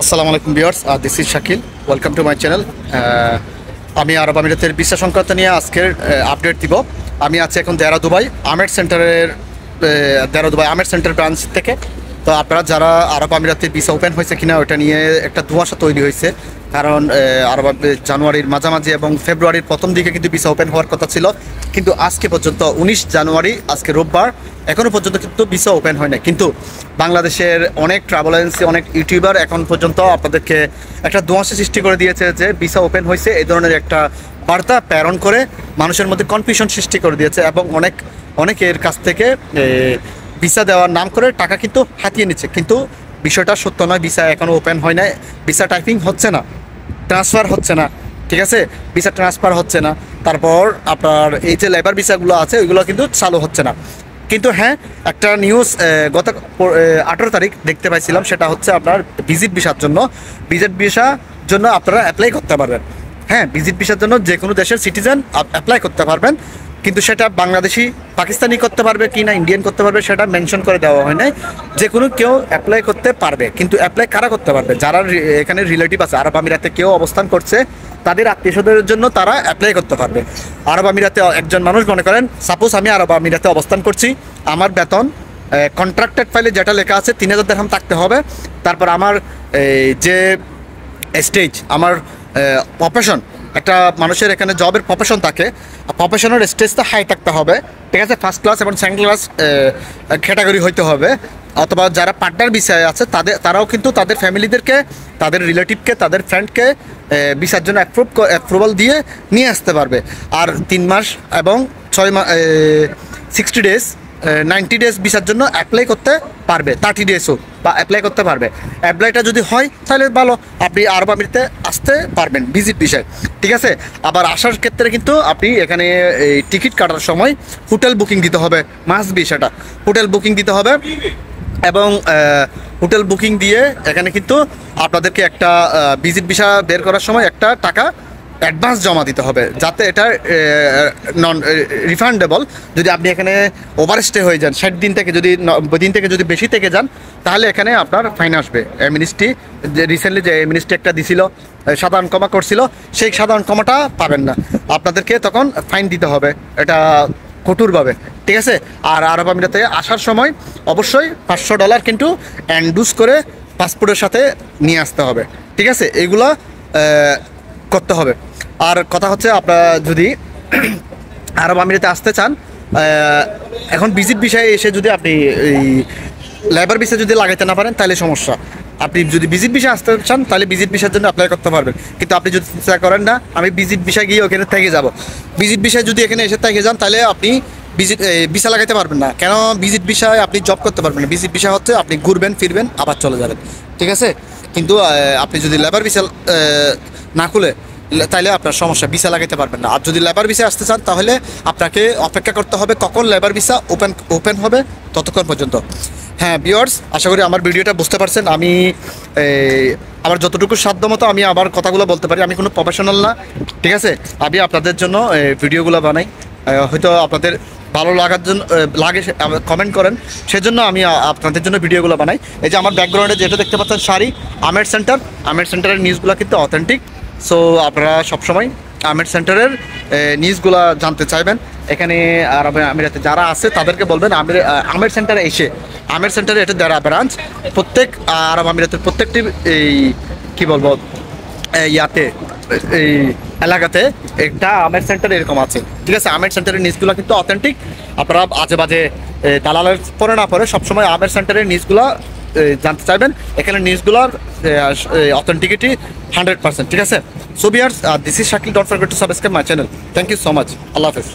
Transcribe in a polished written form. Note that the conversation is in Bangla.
আসসালামু আলাইকুম viewers, this is Shakil. Welcome to my channel. আমি আরব আমিরাতের ভিসা সংক্রান্ত নিয়ে আজকের আপডেট দিব। আমি আছি এখন দেরা দুবাই আমের সেন্টারের দেরা দুবাই আমের সেন্টার ব্রাঞ্চ থেকে। তো আপনারা যারা আরব আমিরাতের ভিসা ওপেন হয়েছে কিনা ওটা নিয়ে একটা ধোঁয়াশা তৈরি হয়েছে, কারণ আরব জানুয়ারির মাঝামাঝি এবং ফেব্রুয়ারির প্রথম দিকে কিন্তু ভিসা ওপেন হওয়ার কথা ছিল, কিন্তু আজকে পর্যন্ত 19 জানুয়ারি, আজকে রোববার, এখনও পর্যন্ত কিন্তু ভিসা ওপেন হয় না। কিন্তু বাংলাদেশের অনেক ট্রাভেল এজেন্সি, অনেক ইউটিউবার এখন পর্যন্ত আপনাদেরকে একটা ধোঁয়াশা সৃষ্টি করে দিয়েছে যে ভিসা ওপেন হয়েছে, এই ধরনের একটা বার্তা প্রেরণ করে মানুষের মধ্যে কনফিউশন সৃষ্টি করে দিয়েছে এবং অনেকের কাছ থেকে ভিসা দেওয়ার নাম করে টাকা কিন্তু হাতিয়ে নিচ্ছে। কিন্তু বিষয়টা সত্য নয়, ভিসা এখনও ওপেন হয় না, ভিসা টাইপিং হচ্ছে না, ট্রান্সফার হচ্ছে না, ঠিক আছে, ভিসা ট্রান্সফার হচ্ছে না। তারপর আপনার এই যে লেবার ভিসাগুলো আছে ওইগুলো কিন্তু চালু হচ্ছে না। কিন্তু হ্যাঁ, একটা নিউজ গত 18 তারিখ দেখতে পাইছিলাম, সেটা হচ্ছে আপনার ভিজিট ভিসার জন্য আপনারা অ্যাপ্লাই করতে পারবেন। হ্যাঁ, ভিজিট ভিসার জন্য যে কোনো দেশের সিটিজেন অ্যাপ্লাই করতে পারবেন, কিন্তু সেটা বাংলাদেশি, পাকিস্তানি করতে পারবে কি না, ইন্ডিয়ান করতে পারবে সেটা মেনশন করে দেওয়া হয় নাই। যে কোনো কেউ অ্যাপ্লাই করতে পারবে, কিন্তু অ্যাপ্লাই কারা করতে পারবে? যারা এখানে রিলেটিভ আছে, আরব আমিরাতে কেউ অবস্থান করছে, তাদের আত্মীয়স্বজনের জন্য তারা অ্যাপ্লাই করতে পারবে। আরব আমিরাতে একজন মানুষ মনে করেন, সাপোজ আমি আরব আমিরাতে অবস্থান করছি, আমার বেতন কন্ট্রাক্টেড ফাইলে যেটা লেখা আছে 3000 দিরহাম থাকতে হবে। তারপর আমার যে স্টেজ, আমার প্রফেশন, একটা মানুষের এখানে জবের প্রফেশন থাকে, প্রফেশনের স্টেজটা হাই থাকতে হবে, ঠিক আছে, ফার্স্ট ক্লাস এবং সেকেন্ড ক্লাস ক্যাটাগরি হইতে হবে। অথবা যারা পার্টনার ভিসায় আছে তারাও কিন্তু তাদের ফ্যামিলিদেরকে, তাদের রিলেটিভকে, তাদের ফ্রেন্ডকে ভিসার জন্য অ্যাপ্রুভাল দিয়ে নিয়ে আসতে পারবে। আর 3 মাস এবং 60 ডেজ, 90 ডেজ ভিসার জন্য অ্যাপ্লাই করতে পারবে, 30 ডেজও বা অ্যাপ্লাই করতে পারবে। অ্যাপ্লাইটা যদি হয় তাহলে ভালো, আপনি আরব আমিরাতে আসতে পারবেন ভিজিট ভিসায়, ঠিক আছে। আবার আসার ক্ষেত্রে কিন্তু আপনি এখানে এই টিকিট কাটার সময় হোটেল বুকিং দিতে হবে, মাস্ট বি, সেটা হোটেল বুকিং দিতে হবে। এবং হোটেল বুকিং দিয়ে এখানে কিন্তু আপনাদেরকে একটা ভিজিট ভিসা বের করার সময় একটা টাকা অ্যাডভান্স জমা দিতে হবে, যাতে এটা নন রিফান্ডেবল। যদি আপনি এখানে ওভারস্টে হয়ে যান, 60 দিন থেকে যদি 90 দিন থেকে যদি বেশি থেকে যান, তাহলে এখানে আপনার ফাইন আসবে। এমনিস্ট্রি যে রিসেন্টলি যে এমনিস্ট্রি একটা দিছিল, সাধারণ ক্ষমা করছিল, সেই সাধারণ ক্ষমাটা পাবেন না, আপনাদেরকে তখন ফাইন দিতে হবে, এটা কঠোরভাবে, ঠিক আছে। আর আরব আমিরাতে আসার সময় অবশ্যই $500 কিন্তু এন্ডুস করে পাসপোর্টের সাথে নিয়ে আসতে হবে, ঠিক আছে, এগুলো করতে হবে। আর কথা হচ্ছে, আপনারা যদি আরব আমিরাতে আসতে চান, এখন ভিজিট ভিসায় এসে যদি আপনি এই লেবার ভিসা যদি লাগাইতে না পারেন তাহলে সমস্যা। আপনি যদি ভিজিট ভিসা আসতে চান তাহলে ভিজিট ভিসার জন্য অ্যাপ্লাই করতে পারবেন। কিন্তু আপনি যদি চিন্তা করেন না আমি ভিজিট ভিসা গিয়ে ওখানে থেকে যাব, ভিজিট ভিসায় যদি এখানে এসে থেকে যান, তাহলে আপনি ভিসা লাগাইতে পারবেন না। কেন? ভিজিট ভিসায় আপনি জব করতে পারবেন না। ভিজিট ভিসা হচ্ছে আপনি ঘুরবেন ফিরবেন আবার চলে যাবেন, ঠিক আছে। কিন্তু আপনি যদি লেবার ভিসা না খুলে, তাইলে আপনার সমস্যা, ভিসা লাগাইতে পারবেন না। আর যদি লেবার ভিসা আসতে চান তাহলে আপনাকে অপেক্ষা করতে হবে কখন লেবার ভিসা ওপেন হবে, ততক্ষণ পর্যন্ত। হ্যাঁ ভিউয়ার্স, আশা করি আমার ভিডিওটা বুঝতে পারছেন। আমি আমার যতটুকু সাধ্যমতো আমি আমার কথাগুলো বলতে পারি, আমি কোনো প্রফেশনাল না, ঠিক আছে। আমি আপনাদের জন্য ভিডিওগুলো বানাই, হয়তো আপনাদের ভালো লাগার জন্য লাগে কমেন্ট করেন, সেজন্য আমি আপনাদের জন্য ভিডিওগুলো বানাই। এই যে আমার ব্যাকগ্রাউন্ডে যেটা দেখতে পাচ্ছেন শাড়ি, আমের সেন্টারের নিউজগুলো কিন্তু অথেন্টিক। সো আপনারা সবসময় আমের সেন্টারের নিউজগুলো জানতে চাইবেন। এখানে আরব আমিরাতে যারা আছে তাদেরকে বলবেন আমের সেন্টারে এসে, আমের সেন্টারে এটা দেরা ব্রাঞ্চ, প্রত্যেক আরব আমিরাতের প্রত্যেকটি এই কী বলবো ইয়াতে এই এলাকাতে একটা আমের সেন্টার এরকম আছে, ঠিক আছে। আমের সেন্টারের নিউজগুলো কিন্তু অথেন্টিক। আপনারা আজে বাজে দালালের পরে না পরে সবসময় আমের সেন্টারের নিউজগুলো জানতে চাইবেন। এখানে নিউজগুলোর অথেন্টিকিটি 100%, ঠিক আছে। So viewers, this is Shakil, don't forget to subscribe my channel. Thank you so much, আল্লাহ হাফেজ।